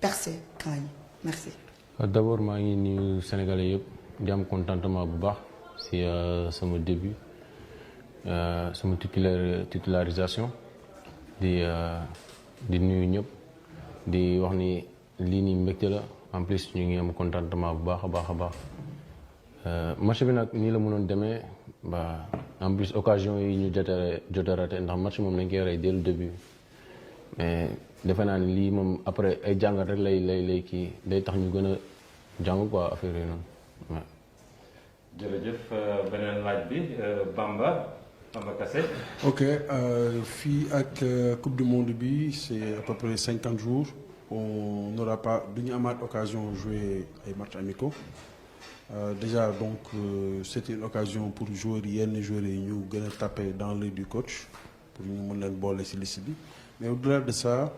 percer camp yi merci. D'abord maa ngi nuyu Sénégalais yëpp di am contentement bu baax si sama début sama titularisation di nuyu ñëpp di wax ni lii nii mbégte la en plus ñu ngi am contentement bu baax a baax a baax match bi nag nii la mënoon demee ba en plus occasion yi ñu jot a raté ndax match moom dañ koy rey dès le début mais defe naa ni lii moom après ay jàngat rek lay kii day tax ñu gën a jàng quoi affaire yi noonu waaw. jërëjëf beneen laaj bi Bamba Kassé. ok fii ak coupe du monde bi c'est à peu près 50 jours on n'aura pas duñu amaat occasion jouer ay matchs amicaux déjà donc c'était une occasion pour joueurs yenn joueurs yi ñu gën a taper dans l'œil du coach pour ñu mën leen boole ci liste bi mais au-delà de ça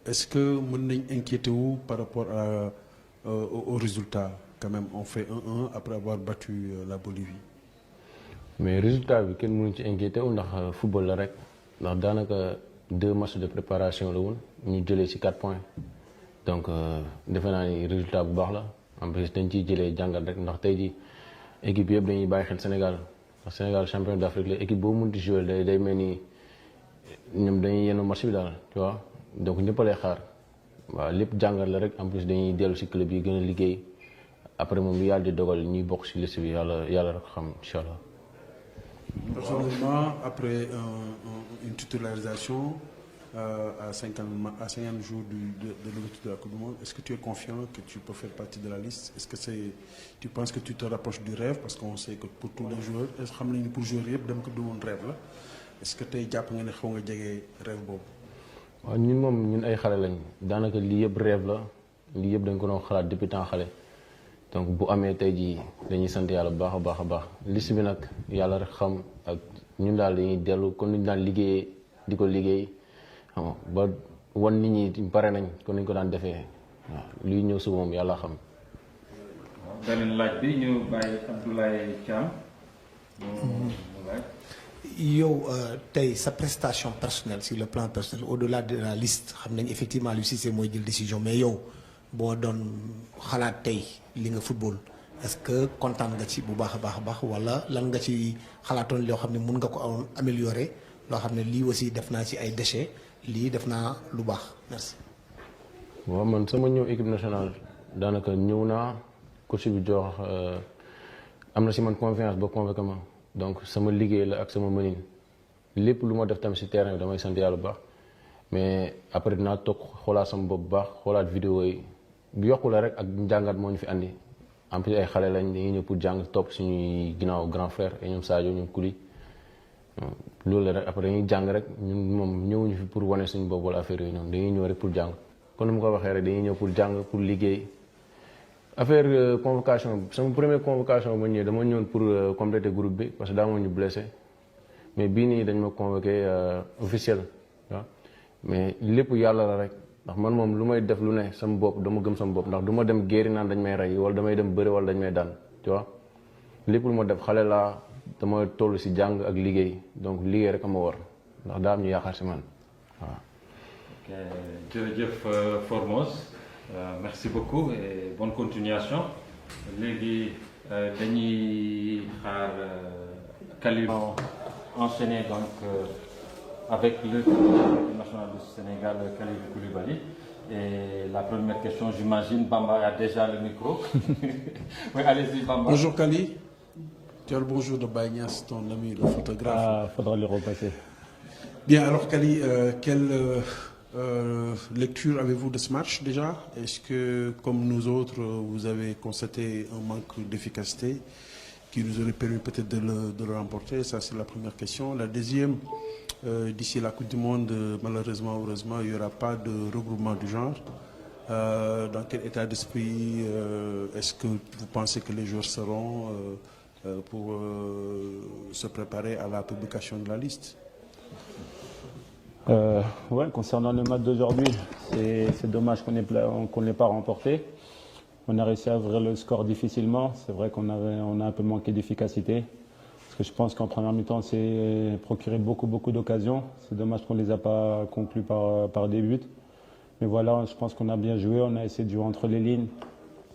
est-ce que mën nañ inquiéter wu par rapport au résultat quand même on fait 1-1 après avoir battu la Bolivie. mais résultat bi kenn mënu ci inquiété wu ndax football la rek ndax daanaka 2 matchs de préparation la woon ñu jëlee ci 4 points donc defe naa ni résultat bu baax la en plus dañ ciy jëlee jàngat rek ndax tey ji équipe yëpp dañuy bàyyi xel Sénégal ndax Sénégal champion d'Afrique la équipe boobu mënti jouer day mel ni ñoom dañuy yenn match bi daal tu vois donc ñëpp a lay xaar waaw lépp jàngat la rek en plus dañuy dellu ci club yi gën a liggéey après moom lu yàlla di dogal ñuy bokk ci liste bi yàlla rek xam incha allah. Personnellement, après une titularisation à 50 jours de l'ouverture de la Coupe du Monde, est-ce que tu es confiant que tu peux faire partie de la liste? Est-ce que tu penses que tu te rapproches du rêve? Parce qu'on sait que pour tous les joueurs, est-ce que pour jouer yëpp dem Coupe du Monde rêve là? Est-ce que tey jàpp nga ne xaw nga jege rêve boobu? waaw ñun ay xale lañ daanaka lii yëpp rêve la lii yëpp dañ ko doon xalaat depuis temps xale. donc bu amee tey jii dañuy sant yàlla bu baax a baax a baax liste bi nag yàlla rek xam ak ñun daal dañuy dellu kon ni ñu daan liggéeyee di ko liggéey xam nga ba wan nit ñi pare nañ kon nañ ko daan defee waaw luy ñëw su moom yàlla xam. beneen laaj bi ñu bàyyi Abdoulaye Thiam. yow tey sa prestation personnelle sur le plan personnel au-delà de la liste xam nañ effectivement Aliou Cissé mooy jël décision mais yow boo doon xalaat tey li nga football est-ce que kontaan nga ci bu baax a baax wala lan nga ci xalaatoon loo xam ne mun nga ko améliorer loo xam ne lii aussi def naa ci ay déchets lii def naa lu baax merci. waaw man sama ñëw équipe nationale daanaka ñëw naa coach bi jox am na si man confiance ba convoqué ma donc sama liggéey la ak sama mënin lépp lu ma def tamit si terrain bi damay sant yàlla bu baax mais après dinaa toog xoolaat sama bopp bu baax xoolaat vidéo yi bu yokku la rek ak njàngat moo ñu fi andi en plus ay xale lañ dañuy ñëw pour jàng topp suñuy ginnaaw grand frère et ñoom Sadio ñoom Kouly loolu la rek après dañuy jàng rek ñun moom ñëwuñu fi pour wane suñu bopp wala affaire yooyu noonu dañuy ñëw rek pour jàng kon ni mu ko waxee rek dañuy ñëw pour jàng pour liggéey affaire convocation sama première convocation ba ñëwee dama ñëwoon pour compléter groupe bi parce que daa moo ñu blessé mais bii nii dañ ma convoqué officiel waaw mais lépp yàlla la rek ndax man moom lu may def lu ne sama bopp dama gëm sama bopp ndax du ma dem géeri naan dañ may rey wala damay dem bëri wala dañ may daan tu vois lépp lu ma def xale laa dama toll si jàng ak liggéey donc liggéey rek a ma war ndax daa am ñu yaakaar si man waaw. ok jërëjëf Formose merci beaucoup et bonne continuation léegi dañuy xaar Kalidou enchaîner donc avec le national du Sénégal Kalidou Koulibaly et la première question j'imagine Bamba a déjà le micro. Oui, allez-y Bamba. Bonjour Kali. Tu as le bonjour de Baye Niass, ton ami le photographe. Ah, faudra le repasser. Bien alors Kali, quelle lecture avez-vous de ce match déjà? Est-ce que comme nous autres vous avez constaté un manque d'efficacité qui nous aurait permis peut-être de le remporter? Ça c'est la première question. La deuxième, d'ici la Coupe du Monde, malheureusement, heureusement, il n'y aura pas de regroupement du genre. Dans quel état d'esprit est-ce que vous pensez que les joueurs seront pour se préparer à la publication de la liste? Ouais, concernant le match d'aujourd'hui, c'est dommage qu'on ne l'ait pas remporté. On a réussi à ouvrir le score difficilement. C'est vrai qu'on a un peu manqué d'efficacité. Parce que je pense qu'en première mi-temps, on s'est procuré beaucoup d'occasions. C'est dommage qu'on ne les a pas conclus par des buts. Mais voilà, je pense qu'on a bien joué. On a essayé de jouer entre les lignes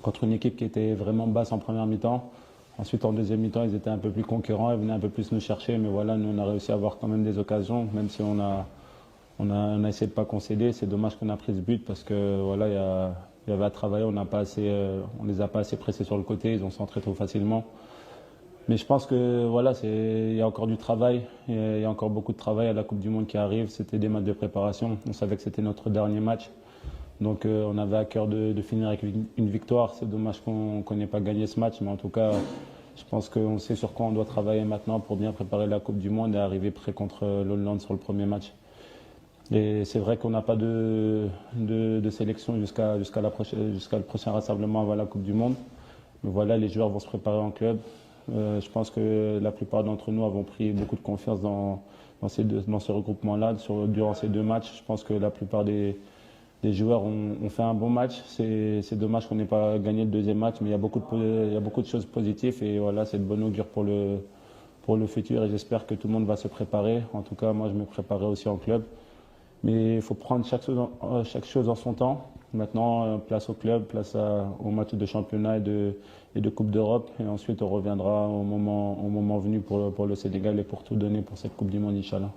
contre une équipe qui était vraiment basse en première mi-temps. Ensuite, en deuxième mi-temps, ils étaient un peu plus concurrents, ils venaient un peu plus nous chercher. Mais voilà, nous, on a réussi à avoir quand même des occasions, même si on a essayé de ne pas concéder. C'est dommage qu'on a pris ce but parce que voilà, il y avait à travailler. On les a pas assez pressés sur le côté. Ils ont centré trop facilement. Mais je pense que voilà, il y a encore du travail. Il y a encore beaucoup de travail à la Coupe du Monde qui arrive. C'était des matchs de préparation. On savait que c'était notre dernier match. Donc on avait à cœur de finir avec une victoire. C'est dommage qu'on n'ait pas gagné ce match. Mais en tout cas, je pense qu'on sait sur quoi on doit travailler maintenant pour bien préparer la Coupe du Monde et arriver prêt contre l'Hollande sur le premier match. Et c'est vrai qu'on n'a pas de sélection jusqu'à le prochain rassemblement avant la Coupe du Monde. Mais voilà, les joueurs vont se préparer en club. Je pense que la plupart d'entre nous avons pris beaucoup de confiance dans ce regroupement-là durant ces 2 matchs. Je pense que la plupart des joueurs ont fait un bon match. C'est dommage qu'on n'ait pas gagné le deuxième match, mais il y a beaucoup de choses positives et voilà, c'est de bon augure pour le futur et j'espère que tout le monde va se préparer. En tout cas, moi, je me préparerai aussi en club. Mais il faut prendre chaque chose en son temps. Maintenant, place au club, place au match de championnat et de Coupe d'Europe. Et ensuite, on reviendra au moment venu pour le Sénégal et pour tout donner pour cette Coupe du Monde, Inch'Allah.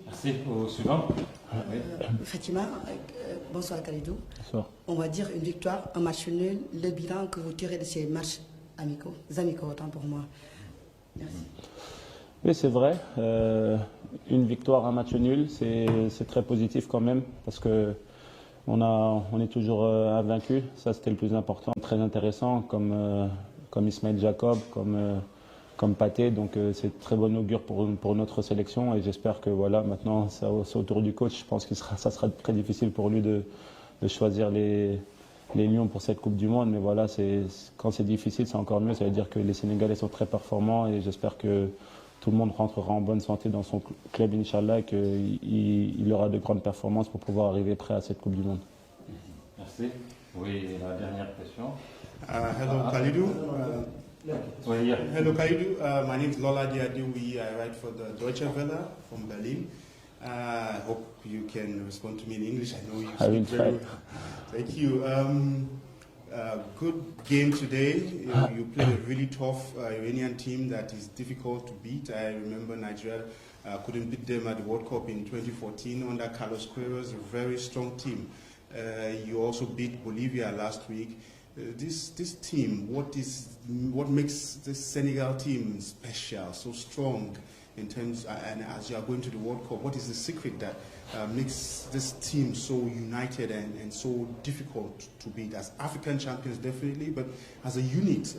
Merci. Au suivant. Fatima, bonsoir Khalidou. Bonsoir. On va dire une victoire, un match nul, le bilan que vous tirez de ces matchs amicaux, autant pour moi. Merci. Oui, c'est vrai. Une victoire, un match nul, c'est très positif quand même parce que on est toujours invaincu. Ça, c'était le plus important. Très intéressant, comme Ismaël Jacob, comme Pathé. Donc, c'est très bon augure pour notre sélection. Et j'espère que voilà, maintenant, c'est au tour du coach. Je pense que ça sera très difficile pour lui de choisir les Lions pour cette Coupe du Monde. Mais voilà, quand c'est difficile, c'est encore mieux. Ça veut dire que les Sénégalais sont très performants et j'espère que tout le monde rentrera en bonne santé dans son club, Inch'Allah, et qu'il aura de grandes performances pour pouvoir arriver prêt à cette Coupe du Monde. Merci. Oui, la dernière question. Hello, Khalidou. Oui, yeah. Hello, Khalidou. My name is Lola Diadioui. I write for the Deutsche Welle from Berlin. I hope you can respond to me in English. I know you speak very well. Thank you. Good game today. You played a really tough Iranian team that is difficult to beat. I remember Nigeria couldn't beat them at the World Cup in 2014 under Carlos Queiroz, a very strong team. You also beat Bolivia last week. This team, what makes this Senegal team special, so strong in terms, and as you are going to the World Cup, what is the secret that makes this team so united and so difficult to beat? As African champions, definitely, but as a unit,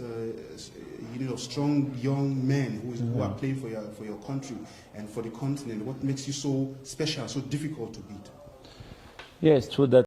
of strong young men who are playing for your country and for the continent, what makes you so special, so difficult to beat? Yeah, it's true that